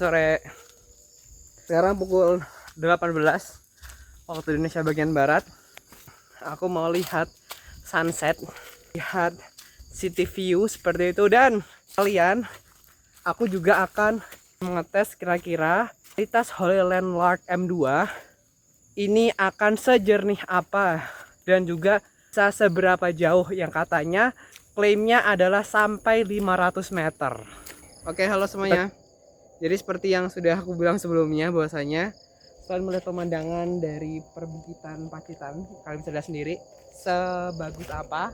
Sore. Sekarang pukul 18 waktu Indonesia bagian barat. Aku mau lihat sunset, lihat city view seperti itu, dan kalian aku juga akan mengetes kira-kira kualitas Holy Landmark M2 ini akan sejernih apa dan juga bisa seberapa jauh, yang katanya klaimnya adalah sampai 500 meter. Oke, halo semuanya. Jadi seperti yang sudah aku bilang sebelumnya, bahwasanya selain melihat pemandangan dari perbukitan Pacitan, kalian bisa lihat sendiri sebagus apa,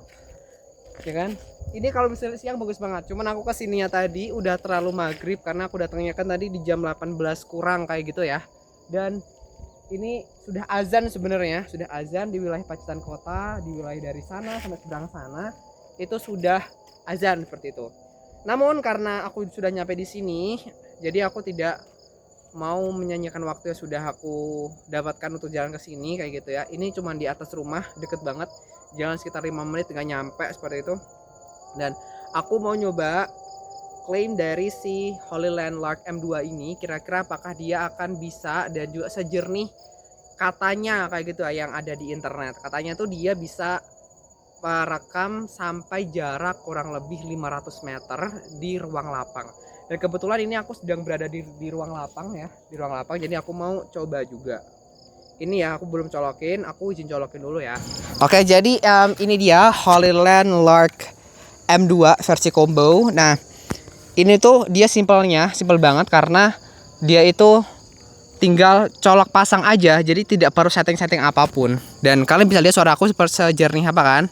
ya kan? Ini kalau misalnya siang bagus banget. Cuman aku kesininya tadi udah terlalu maghrib karena aku datangnya kan tadi di jam 18 kurang kayak gitu ya. Dan ini sudah azan sebenarnya, sudah azan di wilayah Pacitan Kota, di wilayah dari sana sampai seberang sana itu sudah azan seperti itu. Namun karena aku sudah nyampe di sini, jadi aku tidak mau menyanyikan waktu yang sudah aku dapatkan untuk jalan ke sini kayak gitu ya. Ini cuma di atas rumah, deket banget, jalan sekitar 5 menit nggak nyampe seperti itu. Dan aku mau nyoba klaim dari si Holy Landmark M2 ini, kira-kira apakah dia akan bisa dan juga sejernih katanya kayak gitu ya, yang ada di internet. Katanya tuh dia bisa merekam sampai jarak kurang lebih 500 meter di ruang lapang. Dan kebetulan ini aku sedang berada di ruang lapang ya, di ruang lapang, jadi aku mau coba juga. Ini ya, aku belum colokin, aku izin colokin dulu ya. Oke, jadi ini dia Holy Landmark M2 versi combo. Nah, ini tuh dia simpel banget karena dia itu tinggal colok pasang aja, jadi tidak perlu setting-setting apapun. Dan kalian bisa lihat suara aku seperti sejernih apa kan.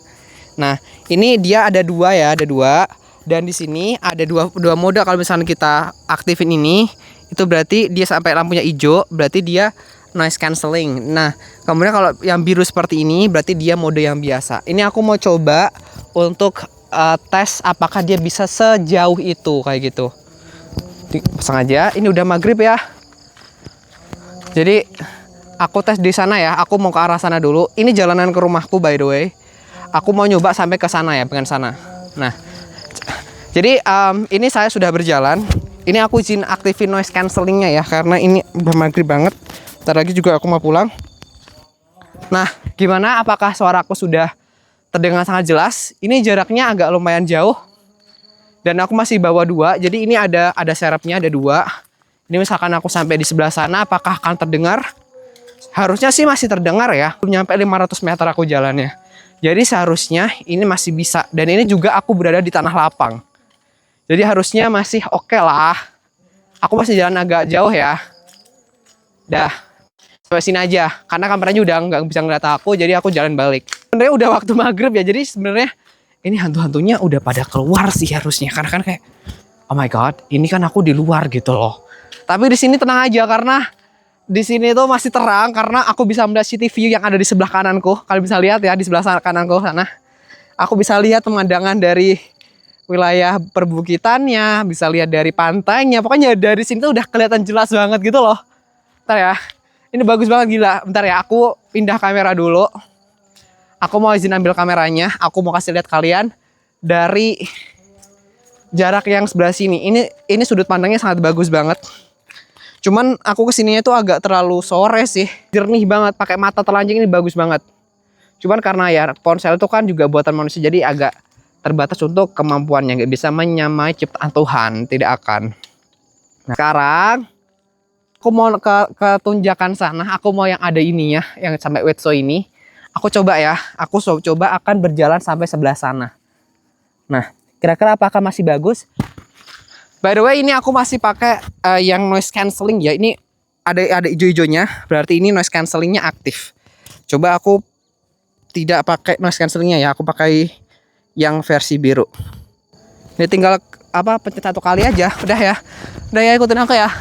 Nah, ini dia ada dua ya, ada dua. Dan di sini ada dua mode. Kalau misalnya kita aktifin ini, itu berarti dia sampai lampunya hijau, berarti dia noise cancelling. Nah, kemudian kalau yang biru seperti ini, berarti dia mode yang biasa. Ini aku mau coba untuk tes apakah dia bisa sejauh itu kayak gitu. Pasang aja. Ini udah maghrib ya. Jadi aku tes di sana ya. Aku mau ke arah sana dulu. Ini jalanan ke rumahku by the way. Aku mau nyoba sampai ke sana ya, pengen sana. Nah, jadi ini saya sudah berjalan. Ini aku izin aktifin noise cancellingnya ya, karena ini udah maghrib banget. Ntar lagi juga aku mau pulang. Nah, gimana? Apakah suaraku sudah terdengar sangat jelas? Ini jaraknya agak lumayan jauh. Dan aku masih bawa dua. Jadi ini ada serepnya, ada dua. Ini misalkan aku sampai di sebelah sana, apakah akan terdengar? Harusnya sih masih terdengar ya. Belum nyampe 500 meter aku jalannya. Jadi seharusnya ini masih bisa. Dan ini juga aku berada di tanah lapang. Jadi harusnya masih oke lah. Aku masih jalan agak jauh ya. Dah, sampai sini aja. Karena kameranya udah nggak bisa ngeliat aku, jadi aku jalan balik. Sebenarnya udah waktu maghrib ya. Jadi sebenarnya ini hantu-hantunya udah pada keluar sih harusnya. Karena kan kayak, oh my god, ini kan aku di luar gitu loh. Tapi di sini tenang aja karena di sini tuh masih terang karena aku bisa melihat city view yang ada di sebelah kananku. Kalian bisa lihat ya di sebelah kananku sana. Aku bisa lihat pemandangan dari wilayah perbukitannya, bisa lihat dari pantainya. Pokoknya dari sini tuh udah kelihatan jelas banget gitu loh. Bentar ya. Ini bagus banget gila. Bentar ya, aku pindah kamera dulu. Aku mau izin ambil kameranya. Aku mau kasih lihat kalian dari jarak yang sebelah sini. Ini sudut pandangnya sangat bagus banget. Cuman aku kesininya tuh agak terlalu sore sih. Jernih banget, pakai mata telanjang ini bagus banget. Cuman karena ya ponsel itu kan juga buatan manusia, jadi agak terbatas untuk kemampuannya. Nggak bisa menyamai ciptaan Tuhan, tidak akan. Nah, sekarang aku mau ke tunjakan sana. Aku mau yang ada ininya, yang sampai Wetso ini. Aku coba ya, aku coba akan berjalan sampai sebelah sana. Nah, kira-kira apakah masih bagus? By the way, ini aku masih pakai yang noise cancelling ya. Ini ada hijau-hijaunya, berarti ini noise cancellingnya aktif. Coba aku tidak pakai noise cancellingnya ya, aku pakai yang versi biru. Ini tinggal pencet satu kali aja, udah ya ikutin aku ya.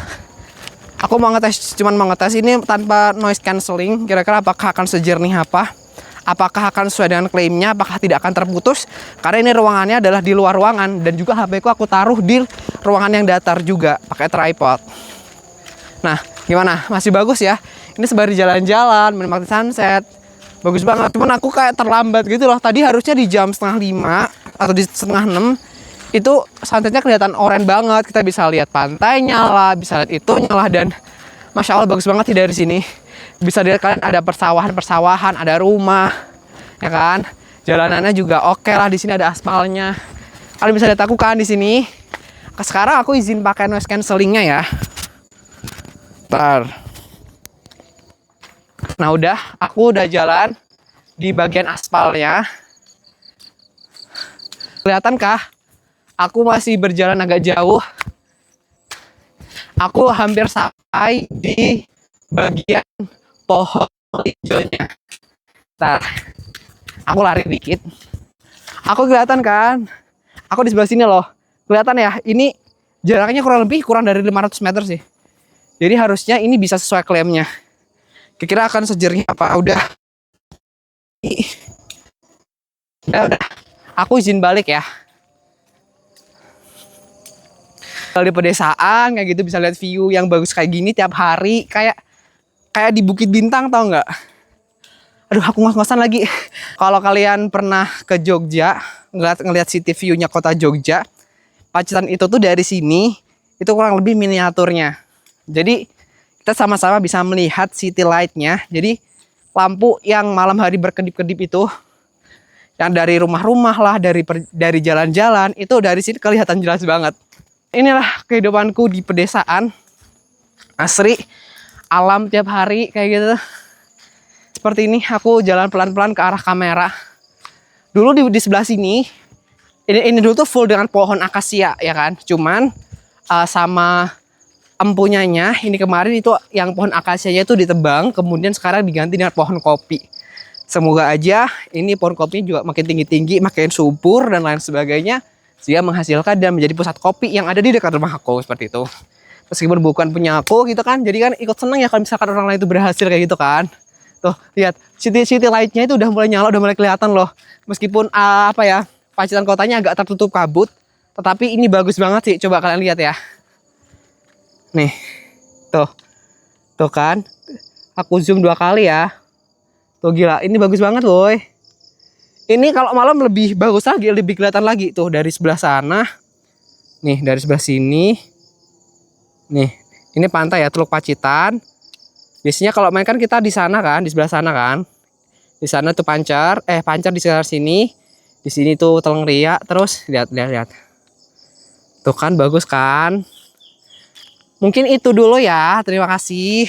Aku mau ngetes, cuman mau ngetes ini tanpa noise cancelling. Kira-kira apakah akan sejernih apa? Apakah akan sesuai dengan klaimnya? Apakah tidak akan terputus? Karena ini ruangannya adalah di luar ruangan. Dan juga HP ku aku taruh di ruangan yang datar juga, pakai tripod. Nah, gimana? Masih bagus ya? Ini sembari jalan-jalan, menikmati sunset. Bagus banget. Cuman aku kayak terlambat gitu loh. Tadi harusnya di jam 4:30 atau di 5:30. itu sunsetnya kelihatan oranye banget. Kita bisa lihat pantainya lah, bisa lihat itunya lah, dan Masya Allah bagus banget sih dari sini. Bisa dilihat kalian ada persawahan, ada rumah, ya kan? Jalanannya juga oke lah, di sini ada aspalnya. Kalian bisa lihat aku kan di sini. Sekarang aku izin pakai noise cancellingnya ya. Bentar. Nah udah, aku udah jalan di bagian aspalnya. Kelihatankah? Aku masih berjalan agak jauh. Aku hampir sampai di bagian pohon hijaunya. Bentar. Aku lari dikit. Aku kelihatan kan? Aku di sebelah sini loh. Kelihatan ya? Ini jaraknya kurang dari 500 meter sih. Jadi harusnya ini bisa sesuai klaimnya. Kira-kira akan sejernih apa? Udah. Udah. Aku izin balik ya. Kalau di pedesaan kayak gitu bisa lihat view yang bagus kayak gini tiap hari, kayak di Bukit Bintang, tau nggak? Aduh, aku ngos-ngosan lagi. Kalau kalian pernah ke Jogja, ngeliat city view-nya kota Jogja, Pacitan itu tuh dari sini itu kurang lebih miniaturnya. Jadi kita sama-sama bisa melihat city light-nya. Jadi lampu yang malam hari berkedip-kedip itu, yang dari rumah-rumah lah, dari jalan-jalan, itu dari sini kelihatan jelas banget. Inilah kehidupanku di pedesaan. Asri, alam tiap hari kayak gitu. Seperti ini, aku jalan pelan-pelan ke arah kamera. Dulu di sebelah sini, ini dulu tuh full dengan pohon akasia ya kan. Cuman sama empunyanya, ini kemarin itu yang pohon akasianya itu ditebang, kemudian sekarang diganti dengan pohon kopi. Semoga aja ini pohon kopinya juga makin tinggi-tinggi, makin subur dan lain sebagainya, sehingga menghasilkan dan menjadi pusat kopi yang ada di dekat rumah aku seperti itu. Meskipun bukan punya aku gitu kan, jadi kan ikut seneng ya kalau misalkan orang lain itu berhasil kayak gitu kan. Tuh lihat city light-nya itu udah mulai nyala, udah mulai kelihatan loh. Meskipun Pacitan kotanya agak tertutup kabut, tetapi ini bagus banget sih. Coba kalian lihat ya. Nih, tuh kan. Aku zoom 2 kali ya. Tuh gila, ini bagus banget loh. Ini kalau malam lebih bagus lagi, lebih kelihatan lagi. Tuh dari sebelah sana. Nih dari sebelah sini. Nih, ini pantai ya, Teluk Pacitan. Biasanya kalau main kan kita di sana kan, di sebelah sana kan. Di sana tuh Pancar di sekitar sini. Di sini tuh Telengria, terus lihat. Tuh kan bagus kan? Mungkin itu dulu ya. Terima kasih.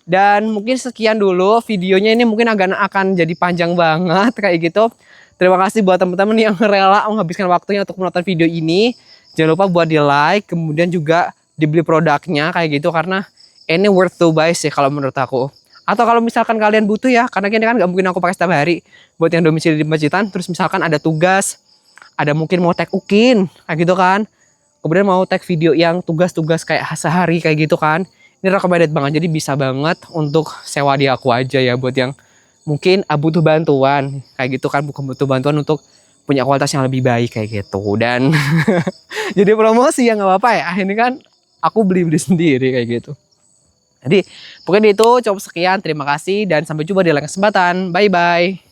Dan mungkin sekian dulu videonya, ini mungkin akan jadi panjang banget kayak gitu. Terima kasih buat teman-teman yang rela menghabiskan waktunya untuk menonton video ini. Jangan lupa buat di like, kemudian juga dibeli produknya kayak gitu, karena ini worth to buy sih kalau menurut aku. Atau kalau misalkan kalian butuh ya, karena ini kan nggak mungkin aku pakai setiap hari. Buat yang domisili di Pacitan, terus misalkan ada tugas, ada mungkin mau tag ukin kayak gitu kan. Kemudian mau tag video yang tugas-tugas kayak sehari kayak gitu kan. Ini recommended banget, jadi bisa banget untuk sewa di aku aja ya, buat yang mungkin butuh bantuan kayak gitu kan, bukan butuh bantuan untuk punya kualitas yang lebih baik kayak gitu. Dan jadi promosi ya nggak apa-apa ya, ini kan aku beli sendiri kayak gitu. Jadi pokoknya itu cukup sekian, terima kasih dan sampai jumpa di lain kesempatan, bye bye.